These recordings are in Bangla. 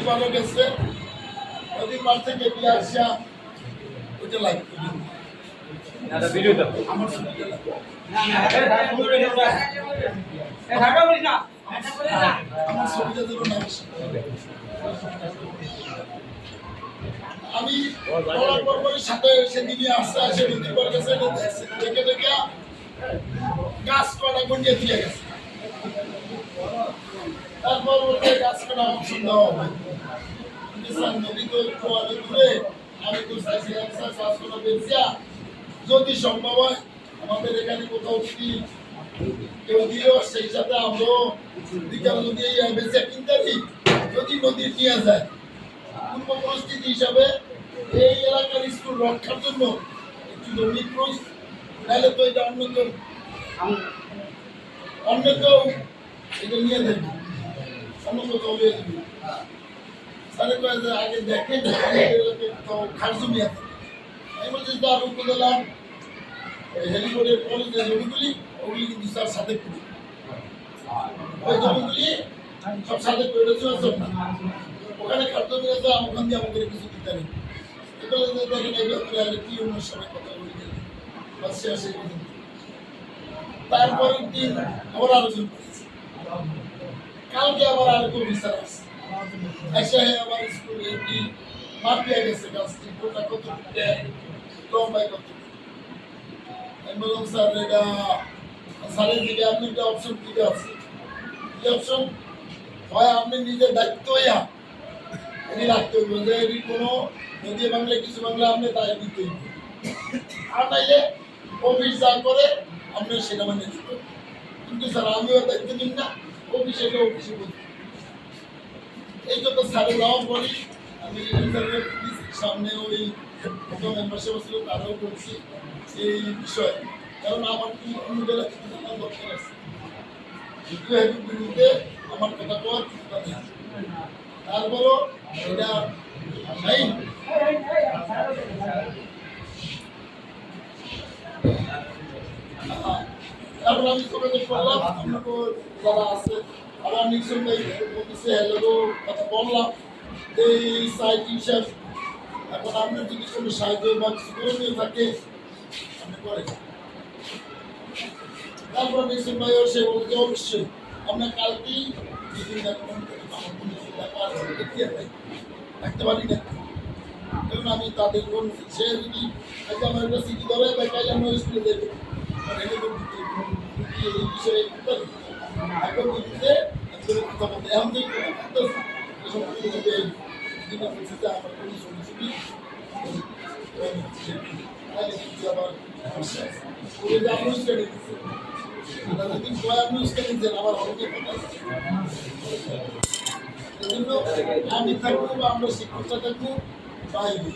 পারও গেছে, নদী পার থেকে বিয়ে আসা ওইটা লাগবে আমার সুবিধা আমার সুবিধা দেবো না। আমি পরপরের সাথে সেদিনই আসতে আসে নদী পার গেছে, দেখে দেখে গাছ কটা গন্ডিয়ে দিয়ে গেছে। তারপর ওকে গাছ কাটা অপশন দেওয়া হবে। নদী তো একটু অনেক দূরে, আমি তো চাইছিলাম স্যার গাছ কাটা বেঁচিয়া যদি সম্ভব হয় আমাদের এখানে কোথাও যদি কেউ দিও সেই সাথে আমরাও বিকাল নদী বেঁচে কিনতে দিই। যদি নদী নিয়ে যায় পূর্ব পরিস্থিতি হিসাবে এই এলাকার স্কুল রক্ষার জন্য একটু জমি ক্রুজ, নাহলে তো এটা অন্য কেউ এটা নিয়ে দেবে, অন্য কোথাও নিয়ে দেবে। সাড়ে কয়েক আগে দেখেন খাস জমি আছে, আমি বলছি তার উপজেলার হেলিকপ্টারের পরে যে জমিগুলি ওগুলি কিন্তু স্যার সাথে করি, ওই জমিগুলি সব সাথে করে ওখানে খাস জমি আছে, ওখান দিয়ে আমাদের কিছু দিতে নেই। এগুলো দেখেন এগুলো কি অনুষ্ঠানের কথা বলি শেষ। তারপরের দিন আবার আলোচনা করেছি, কালকে আবার আরেকটু বিচার আছে এসে আবার স্কুলে কি মাপ পেয়ে গেছে গাছটি গোটা কত লম্বায় কত। আমি বললাম স্যার এটা স্যারের দিকে আপনি একটা অপশন দিতে আছে, কি অপশন হয় আপনি নিজের দায়িত্ব হইয়া এটি রাখতে হইব যে এটি কোনো নদী বাংলা কিছু বাংলা আপনি তাই দিতে হইব, আর নাইলে অফিস যা করে আপনি সেটা মানে দিতে। কিন্তু স্যার আমিও দায়িত্ব নিন না, অফিসে অফিসে বলি এই জন্য স্যারে যাওয়া পরে আমি সামনে ওই মেম্বারশিপ ছিল তারাও বলছি এই বিষয়ে, কারণ আমার কি অন্য জেলা কিছু জানার দরকার আছে, বিরুদ্ধে আমার কথা কওয়ার কিছুটা নেই। তারপরও এটা নাই তারপর আমি যোগাযোগ করলাম যারা আছে, আবার নিশ্চয় বলতেছে হ্যালো কথা বললাম এই সাইট হিসাব। এখন আপনার যদি কোনো সাহায্য বা কিছু করণীয় থাকে আপনি করেন। তারপর নিশ্চয় ভাইও সে বলতে অবশ্যই আপনার কালকেই থাকতে পারি না, কারণ আমি তাদের সে যদি আমার একটা সিটি ধরে বা কাজ আমরা স্কুলে দেবে এই বিষয়ে এখন দিতে কথা বলতে এখন যে আমার কোনো সঙ্গী আবার অনুষ্ঠানে যদি অনুষ্ঠানে দেন আবার অনেকে কথা এজন্য আমি থাকবো বা আমরা শিক্ষকরা থাকবো বাইরে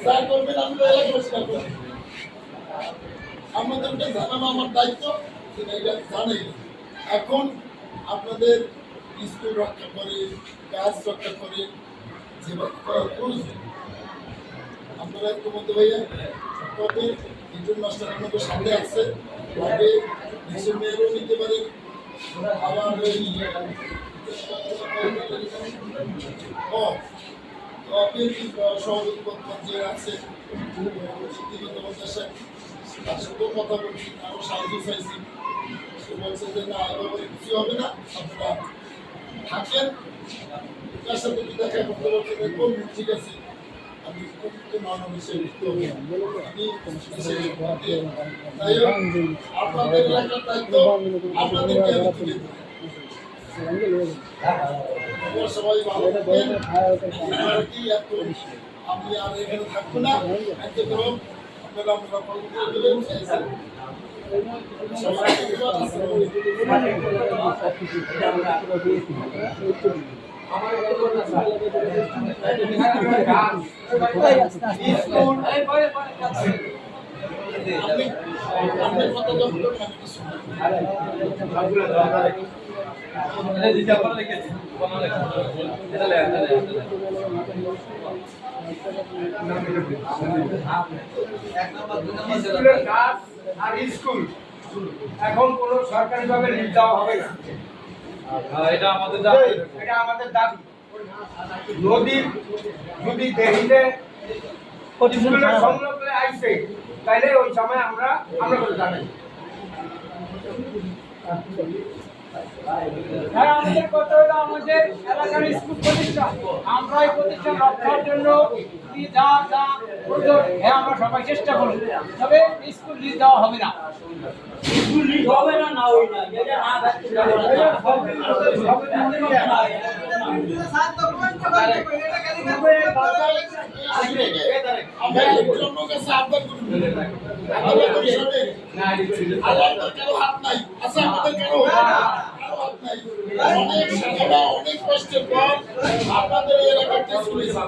যা করবেন আমরা এলাকা পরিষ্কার করবো, আমাদেরকে জানানো আমার দায়িত্ব, এটা জানাই। এখন আপনাদের স্কুল রক্ষা করে গাছ রক্ষা করে যেভাবে করা প্রয়োজন আপনারা ইতিমধ্যে ভাইয়া তবে একজন মাস্টার আপনাদের সাথে আছে, তবে দেশের মেয়েরও নিতে পারেন। আবার সভাপতি পঞ্চায়েত আছে তার সাথেও কথা বলছি, আরও সাহায্য চাইছি। সে বলছে যে না এভাবে কিছু হবে না, আপনারা থাকেন। তার সাথে দেখা করতে বলছে দেখুন ঠিক আছে, আমি আপনাদের এলাকার দায়িত্ব আপনাদেরকে আমি তুলে দেবো। সবাই ভালো থাকবেন, আমি আর এখানে থাকবো না, কার্যক্রম আপনারা আপনারা পালন করে দেবেন। স্কুল এখন কোনো সরকারিভাবে ঋণ দেওয়া হবে না, এটা আমাদের দাবি। নদীর যদি দেখিতে স্কুলের সংলগ্নে আইছে তাইলে ওই সময় আমরা করে জানাই। হ্যাঁ, আমাদের কথা হলো আমাদের এলাকার স্কুল প্রতিষ্ঠান, আমরা এই প্রতিষ্ঠান রক্ষার জন্য যা যা প্রয়োজন হ্যাঁ আমরা সবাই চেষ্টা করব, তবে স্কুল লিজ দেওয়া হবে না। স্কুল লিজ হবে না, না হয় না, এটা না থাকতে পারে অনেক কষ্টের পর আপনাদের এলাকাতে শুনেছি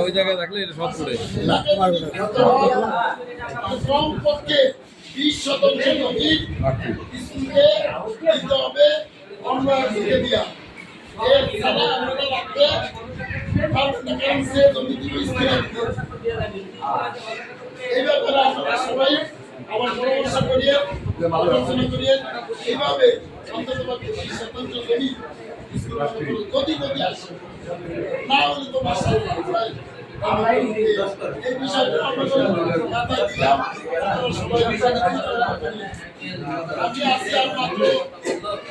ওই জায়গায় থাকলে এটা সব করে কমপক্ষে 20% নদী স্কুলকে দিতে হবে অন্য দিকে দিয়া এছাড়া আমরা রাখতে পারবেন না, কারণ সে জমি দিবে স্কুলে এই ব্যাপারে আপনারা সবাই আমার পরামর্শ করিয়ে আলোচনা করিয়ে এইভাবে অন্তত 20% জমি স্কুল যদি আসে না হলে তো বাসায় এই বিষয়টা আমরা মাথায় দিলাম। সবাই আমি আছি আর মাত্র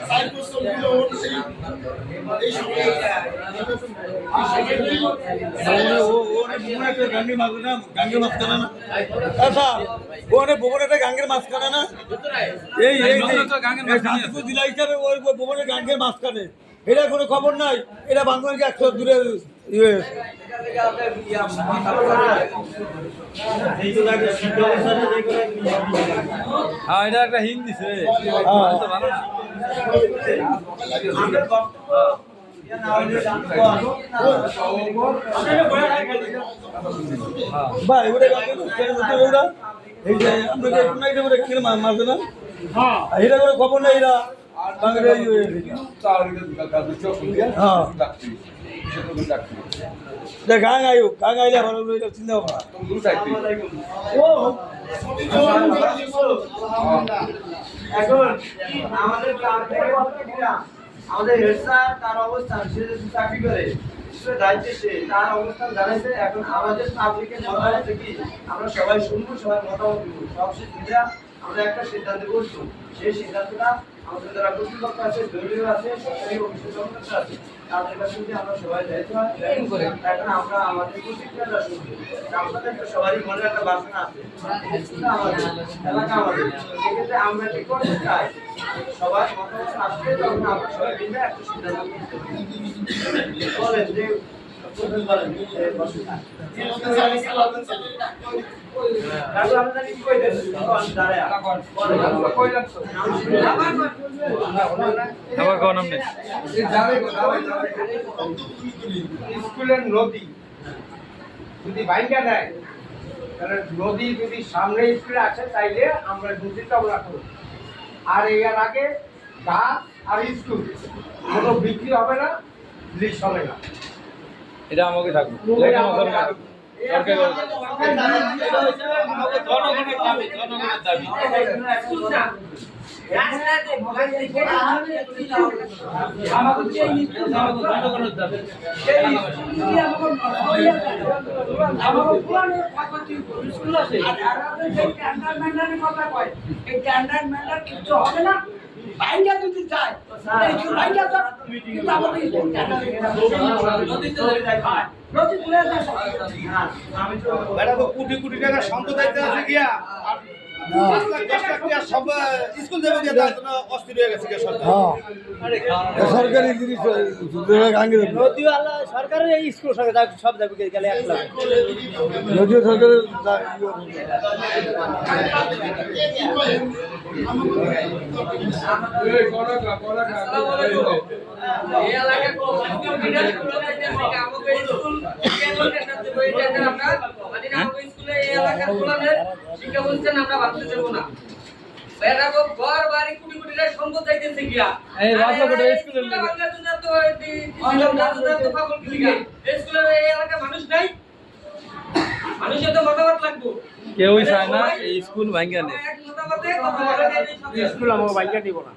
4 বছর হচ্ছে এই সময় গাঙ্গের মাঝখানে না এই জেলা হিসাবে ওই ভবনের গাঙ্গের মাঝখানে এটা কোনো খবর নাই, এটা বাংলাদেশকে 100 দূরে হ্যাঁ এটা একটা হিং দিছে ভালো না ভাই ওটা ওরা এই যে আমরা গাঙ্গের মাঝে না এটা কোনো খবর নাই, এরা গাং আয়ু গাং আইলে ভালো চিন্তা ভাবনা এখন আমাদের গ্রাম থেকে আমাদের হেড স্যার তার অবস্থান সে যদি চাকরি করে দায়িত্বে সে তার অবস্থান জানাইছে। এখন আমাদের পাবলিকের মনে হচ্ছে কি আমরা সবাই শুনবো, সবাই মতামত দিব, সবশেষ মিলে আমরা একটা সিদ্ধান্ত করছি। সেই সিদ্ধান্তটা আমাদের যারা কর্তৃপক্ষ আছে, দলীয় আছে, সরকারি অফিসের কর্মকর্তা আছে, তাদের কাছে যদি আমরা সবাই দায়িত্ব এখন আমরা আমাদের প্রতিক্রিয়াটা শুনবো। আপনাদের তো সবারই মনে একটা বাসনা আছে, আমাদের এলাকা আমাদের, সেক্ষেত্রে আমরা কি করতে চাই সবাই মতামত আসলে তখন আমরা সবাই মিলে একটা সিদ্ধান্ত বলেন যে বলেন স্কুলের নদী যদি ভাঙ্গা দেয় তাহলে নদী যদি সামনে স্কুলে আসে তাইলে আমরা নদীটা আমরা করব, আর এর আগে গাছ আর স্কুল কোনো বিক্রি হবে না, লিজ হবে না। এটা আমাকে থাকবে জনগণের দাবি, জনগণের দাবি। কোটি কোটি টাকা সম্পদায় আছে গিয়া স্কুল দেবে গিয়ে তার জন্য অস্থির হয়ে গেছে সরকারি জিনিস নদীও আল্লাহ সরকারের এই স্কুল সব যাবে গেলে এক লাখ যদিও সরকারের শিক্ষা প্রতিষ্ঠান আমরা ভাবতে চাইবো না। বেড়াবো ঘর বাড়ি কোটি কোটি টাকা সম্পদ চাইতেছে গিয়া এই রাজকোটে স্কুলের স্কুলে লেগে। বাংলা দুনিয়া তো তো পাগল কি লিগা স্কুলের এই এলাকায় মানুষ নাই মানুষের তো মতামত লাগবো কেউই চায় না এই স্কুল ভাঙ্গা নেই। এক মতামতে কথা বলে স্কুল আমার বাইকা দিব না